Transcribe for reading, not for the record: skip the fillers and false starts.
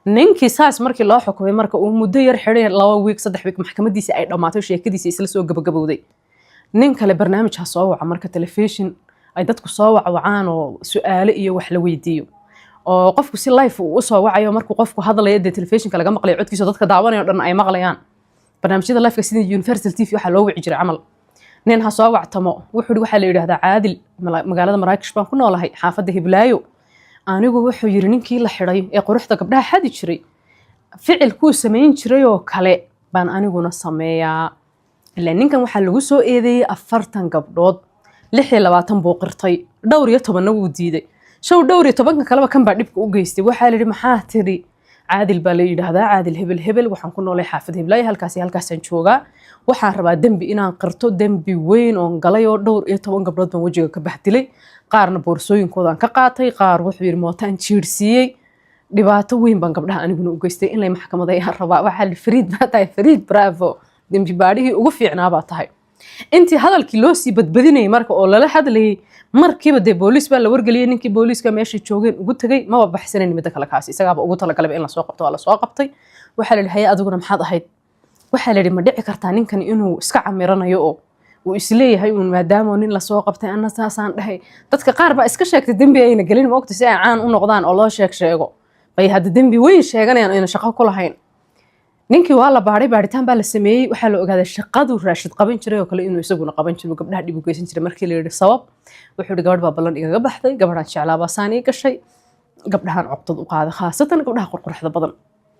ninkii saas markii loo xukumay marka uu muddo yar xidhay 2 week 3 week maxkamadiisa ay dhamaato sheekadiisa isla soo gabagabowday nin kale barnaamij ha soo waca marka telefishin ay dadku soo wacaan oo su'aalo iyo wax la weydiiyo oo qofku si live u soo wacayo markuu qofku hadlayo de telefishinka laga maqlayo codkiisa dadka daawanayo dhan ay maqlayaan barnaamijyada live-ka sida Universal TV waxa loo wici jiray camal nin ha soo wactamo wuxuu waxa la yiraahdaa Caadil magaalada Maraakish baan ku noolahay xaafadda Hiblaayo anigu wuxuu yiri ninkii la xidhay ee quruxda gabdhaha xadi jiray ficilku sameyn jiray oo kale baan aniguna sameeyaa ilaa ninkan waxa lagu soo eedeeyay 40 gabdhood 26 buu qirtay dhowr iyo 10 wuu diiday show dhowr iyo 10 kaleba kan baa dhibka u geystay waxa la yiri maxaa tiri Caadil baa la yiraahdaa Caadil hebel waxaan ku noolay xaafadda Hiblaayo halkaasaan joogaa waxaan rabaa dambi inaan qirto dambi weyn oo galay oo dhowr iyo 10 gabdhood baan wajiga ka baxdilay qaarna boorsooyinkoodan ka qaatay qaar wuxuu yiri mootaan jiirsiiyay dhibaato weyn baan gabdhaha aniguna u geystay in la maxkamada ay rabaa waxa la Fariid baa tahay Fariid bravo dambi baadhigi ugu fiicnaa baa tahay intii hadalkii loo sii badbadinay marka oo lala hadlayay markiiba de booliis baa la wargeliyay ninkii booliiska meeshii joogeen ugu tagay ma waxbaxsaneyn mid kale kaasi isagaaba ugu tala galay in la soo qabto wala soo qabtay waxa la leeyahay adiguna maxaad ahayd waxa la ma dhici kartaa ninkan inuu iska camiranayo oo uu isleeyahay uu maadaama nin la soo qabtay anna saasaan dhahay dadka qaar ba iska sheegtay dambi ayna galin ma ogta si ay caan u noqdaan oo loo sheego bay hadda dambi weyn sheeganayaan inay shaqo ku lahayn ninkii waa la baaritaan baa la sameeyay waxa la ogaaday shaqadu raashid qaban jiray oo kale inuu isaguna qaban jiray gabdhaha dib u geysan jiray markii la yiri sabab wuxuu gabadh baa ballan igaga baxday gabadhan jeclaaba saani gashay gabdhahan caqdad u qaaday khaasatan gabdhaha qurqurxda badan